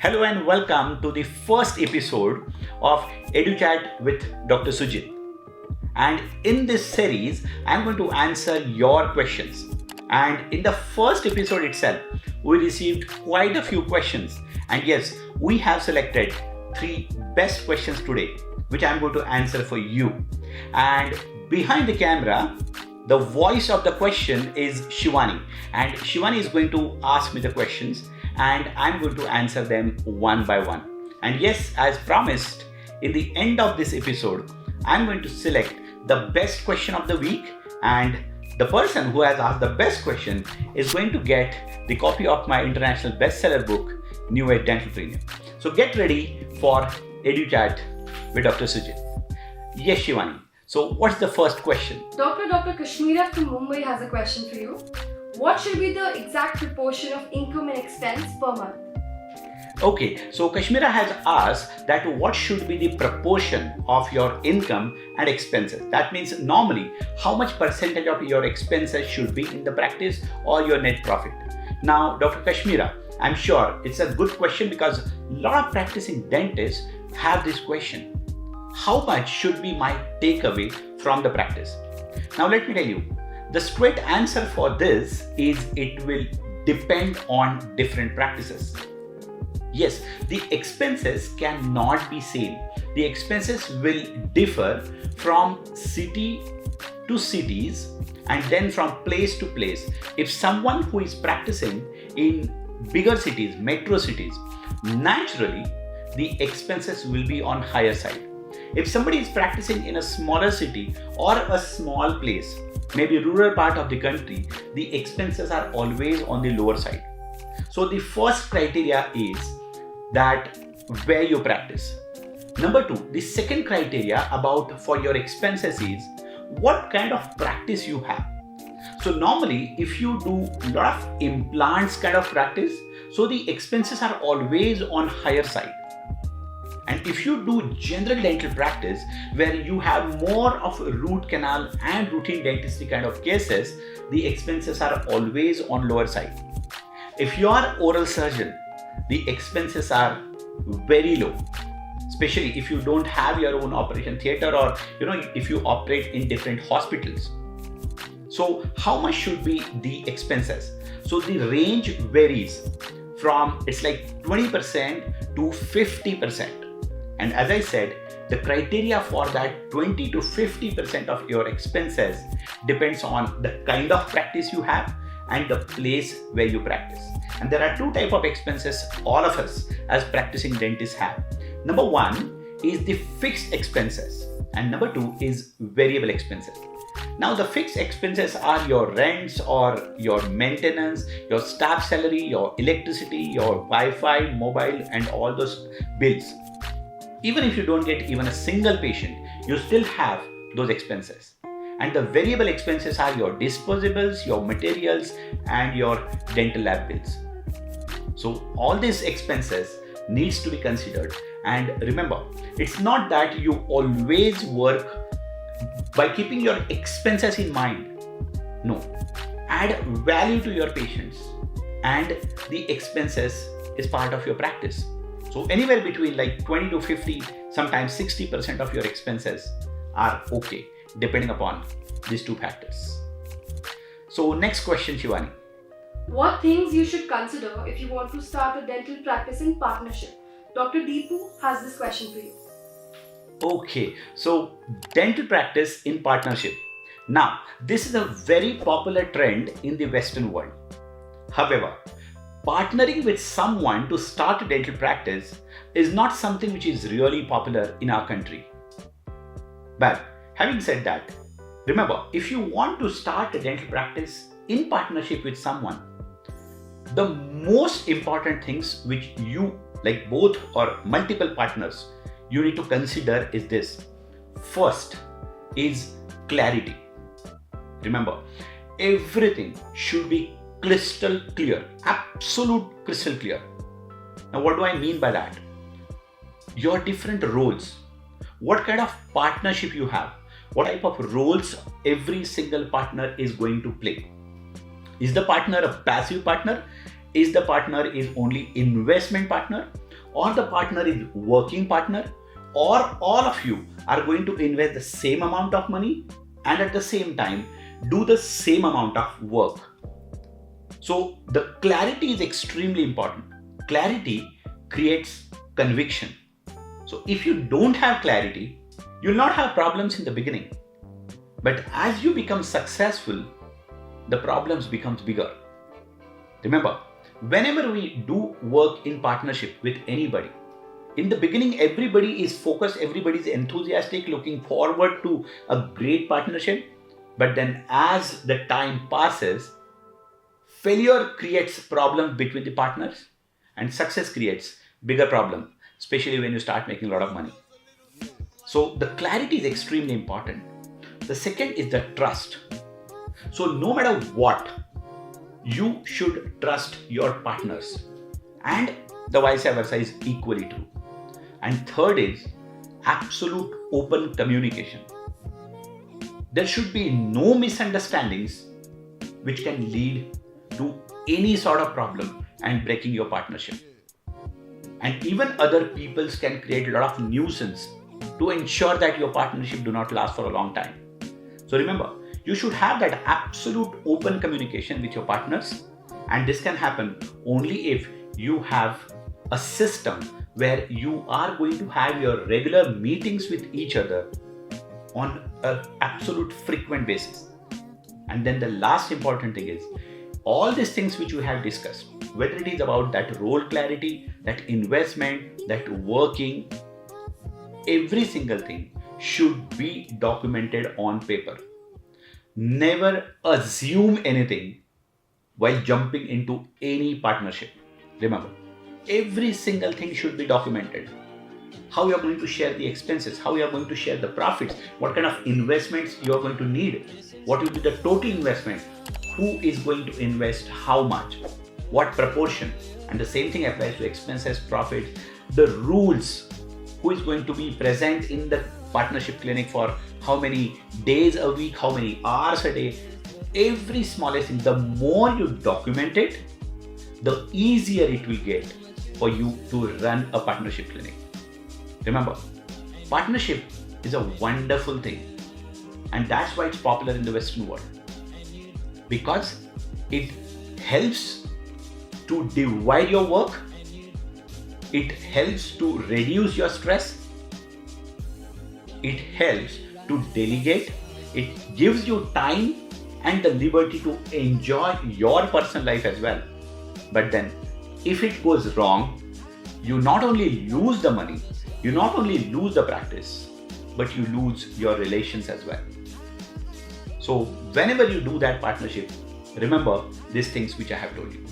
Hello and welcome to the first episode of Educhat with Dr. Sujit. And in this series, I'm going to answer your questions. And in the first episode itself, we received quite a few questions. And yes, we have selected 3 best questions today, which I'm going to answer for you. And behind the camera, the voice of the question is Shivani. And Shivani is going to ask me the questions and I'm going to answer them one by one. And yes, as promised, in the end of this episode, I'm going to select the best question of the week, and the person who has asked the best question is going to get the copy of my international bestseller book, Age Dentalpreneur. So get ready for Educhat with Dr. Sujit. Yes, Shivani. So what's the first question? Dr. Kashmira from Mumbai has a question for you. What should be the exact proportion of income and expense per month? Okay, so Kashmira has asked that what should be the proportion of your income and expenses. That means normally how much percentage of your expenses should be in the practice or your net profit. Now, Dr. Kashmira, I'm sure it's a good question because a lot of practicing dentists have this question. How much should be my takeaway from the practice? Now let me tell you, the straight answer for this is it will depend on different practices. Yes, the expenses cannot be same. The expenses will differ from city to cities and then from place to place. If someone who is practicing in bigger cities, metro cities, naturally the expenses will be on higher side. If somebody is practicing in a smaller city or a small place, maybe rural part of the country, the expenses are always on the lower side. So the first criteria is that where you practice. Number 2, the second criteria about for your expenses is what kind of practice you have. So normally if you do a lot of implants kind of practice, so the expenses are always on higher side. And if you do general dental practice where you have more of root canal and routine dentistry kind of cases, the expenses are always on lower side. If you are oral surgeon, the expenses are very low, especially if you don't have your own operation theater or if you operate in different hospitals. So how much should be the expenses? So the range varies from it's like 20% to 50%. And as I said, the criteria for that 20 to 50% of your expenses depends on the kind of practice you have and the place where you practice. And there are 2 types of expenses all of us as practicing dentists have. Number 1 is the fixed expenses and number 2 is variable expenses. Now the fixed expenses are your rents or your maintenance, your staff salary, your electricity, your Wi-Fi, mobile and all those bills. Even if you don't get even a single patient, you still have those expenses. And the variable expenses are your disposables, your materials, and your dental lab bills. So all these expenses needs to be considered. And remember, it's not that you always work by keeping your expenses in mind. No, add value to your patients and the expenses is part of your practice. So anywhere between like 20 to 50, sometimes 60% of your expenses are okay, depending upon these 2 factors. So next question, Shivani. What things you should consider if you want to start a dental practice in partnership? Dr. Deepu has this question for you. Okay, so dental practice in partnership. Now, this is a very popular trend in the Western world. However, partnering with someone to start a dental practice is not something which is really popular in our country. But having said that, remember, if you want to start a dental practice in partnership with someone, the most important things which you, like both or multiple partners, you need to consider is this. First is clarity. Remember, everything should be crystal clear, absolute crystal clear. Now what do I mean by that? Your different roles, what kind of partnership you have, what type of roles every single partner is going to play. Is the partner a passive partner? is the partner is only investment partner, or the partner is working partner, or all of you are going to invest the same amount of money and at the same time do the same amount of work. So the clarity is extremely important. Clarity creates conviction. So if you don't have clarity, you'll not have problems in the beginning. But as you become successful, the problems becomes bigger. Remember, whenever we do work in partnership with anybody, in the beginning, everybody is focused, everybody is enthusiastic, looking forward to a great partnership. But then as the time passes, failure creates problems between the partners and success creates bigger problem, especially when you start making a lot of money. So the clarity is extremely important. The second is the trust. So no matter what, you should trust your partners, and the vice versa is equally true. And third is absolute open communication. There should be no misunderstandings which can lead to any sort of problem and breaking your partnership. And even other peoples can create a lot of nuisance to ensure that your partnership do not last for a long time. So remember, you should have that absolute open communication with your partners, and this can happen only if you have a system where you are going to have your regular meetings with each other on an absolute frequent basis. And then the last important thing is all these things which we have discussed, whether it is about that role clarity, that investment, that working, every single thing should be documented on paper. Never assume anything while jumping into any partnership. Remember, every single thing should be documented. How you are going to share the expenses, how you are going to share the profits, what kind of investments you are going to need, what will be the total investment, who is going to invest how much, what proportion, and the same thing applies to expenses, profits, the rules, who is going to be present in the partnership clinic for how many days a week, how many hours a day, every smallest thing. The more you document it, the easier it will get for you to run a partnership clinic. Remember, partnership is a wonderful thing, and that's why it's popular in the Western world, because it helps to divide your work, it helps to reduce your stress, it helps to delegate, it gives you time and the liberty to enjoy your personal life as well. But then if it goes wrong, you not only lose the money, you not only lose the practice, but you lose your relations as well. So whenever you do that partnership, remember these things which I have told you.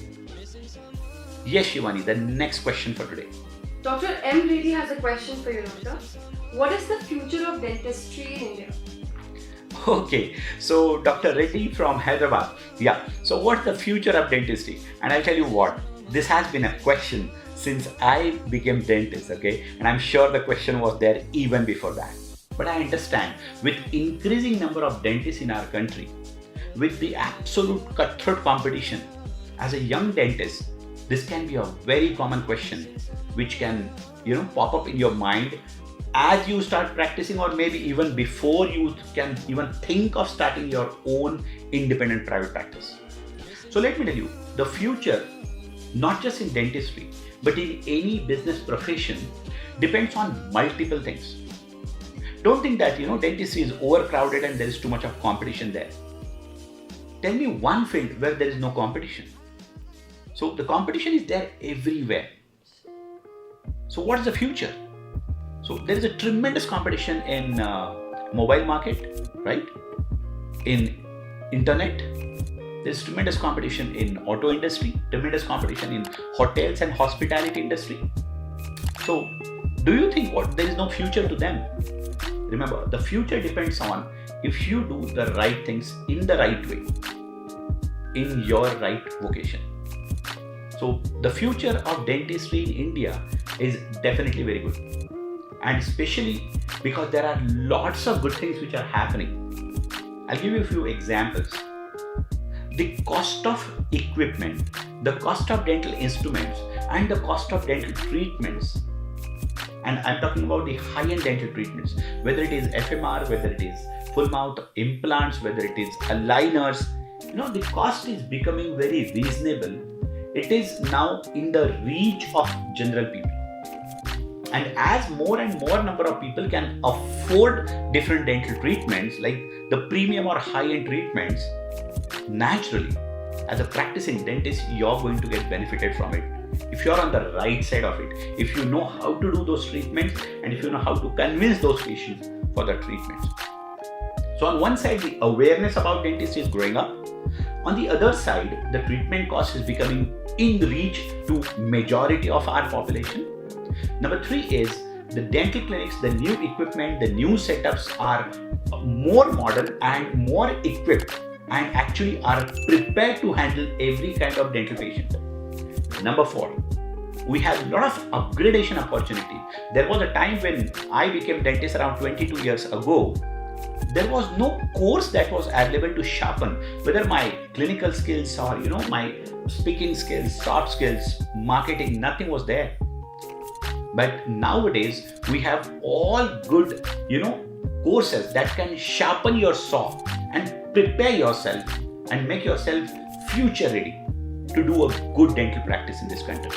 Yes, Shivani, the next question for today. Dr. M. Reddy has a question for you, Doctor. What is the future of dentistry in India? Okay, so Dr. Reddy from Hyderabad. Yeah, so what's the future of dentistry? And I'll tell you what, this has been a question since I became dentist, okay? And I'm sure the question was there even before that. But I understand with increasing number of dentists in our country, with the absolute cutthroat competition, as a young dentist, this can be a very common question which can, pop up in your mind as you start practicing, or maybe even before you can even think of starting your own independent private practice. So let me tell you, the future, not just in dentistry, but in any business profession, depends on multiple things. Don't think that, dentistry is overcrowded and there is too much of competition there. Tell me one field where there is no competition. So the competition is there everywhere. So what's the future? So there is a tremendous competition in mobile market, right? In internet, there's tremendous competition in auto industry, tremendous competition in hotels and hospitality industry. So do you think there is no future to them? Remember, the future depends on if you do the right things in the right way, in your right vocation. So the future of dentistry in India is definitely very good. And especially because there are lots of good things which are happening. I'll give you a few examples. the cost of equipment, the cost of dental instruments, and the cost of dental treatments, and I'm talking about the high-end dental treatments, whether it is FMR, whether it is full mouth implants, whether it is aligners, the cost is becoming very reasonable. It is now in the reach of general people. And as more and more number of people can afford different dental treatments, like the premium or high-end treatments, naturally, as a practicing dentist, you're going to get benefited from it. If you're on the right side of it, if you know how to do those treatments, and if you know how to convince those patients for the treatments. So on one side, the awareness about dentistry is growing up. On the other side, the treatment cost is becoming in reach to majority of our population. Number 3 is the dental clinics, the new equipment, the new setups are more modern and more equipped and actually are prepared to handle every kind of dental patient. Number 4, we have a lot of upgradation opportunity. There was a time when I became dentist around 22 years ago. There was no course that was available to sharpen whether my clinical skills or my speaking skills, soft skills, marketing, nothing was there. But nowadays we have all good courses that can sharpen your saw and prepare yourself and make yourself future ready to do a good dental practice in this country.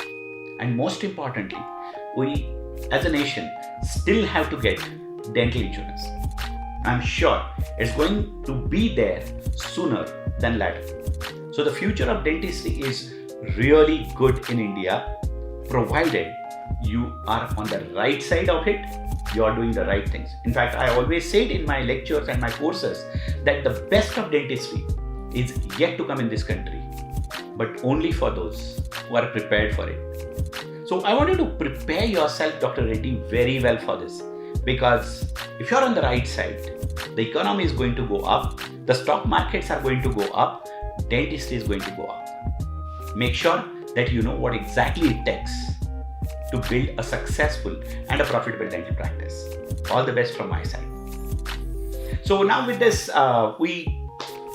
And most importantly, we as a nation still have to get dental insurance. I'm sure it's going to be there sooner than later. So the future of dentistry is really good in India, provided you are on the right side of it, you are doing the right things. In fact, I always said in my lectures and my courses that the best of dentistry is yet to come in this country, but only for those who are prepared for it. So I want you to prepare yourself, Dr. Reddy, very well for this, because if you're on the right side, the economy is going to go up, the stock markets are going to go up, dentistry is going to go up. Make sure that you know what exactly it takes to build a successful and a profitable dental practice. All the best from my side. So now with this, I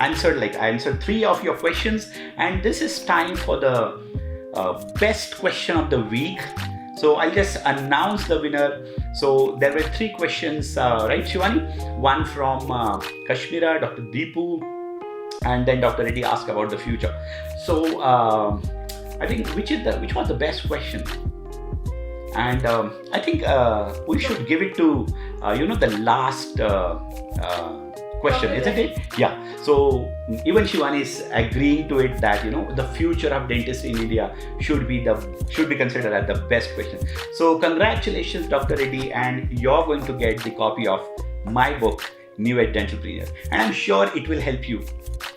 answered 3 of your questions, and this is time for the best question of the week. So I'll just announce the winner. So there were 3 questions, right, Shivani? One from Kashmira, Dr. Deepu, and then Dr. Reddy asked about the future. So I think which was the best question? And I think we should give it to the last question, isn't it? Yeah. So even Shivani is agreeing to it that the future of dentistry in India should be considered as the best question. So congratulations, Dr. Reddy, and you're going to get the copy of my book, New Age Dentalpreneur, and I'm sure it will help you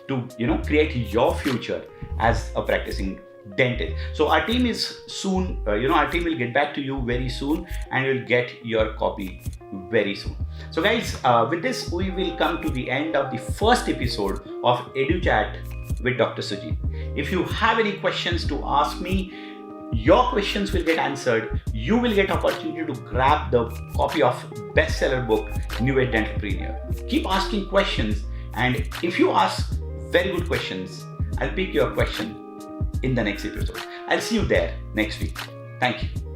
to create your future as a practicing dentist. So our team is soon, our team will get back to you very soon, and you'll get your copy very soon. So guys, with this we will come to the end of the first episode of Educhat with Dr. Sujit. If you have any questions to ask me, your questions will get answered. You will get opportunity to grab the copy of bestseller book, New Age Dentalpreneur. Keep asking questions, and if you ask very good questions, I'll pick your question in the next episode. I'll see you there next week. Thank you.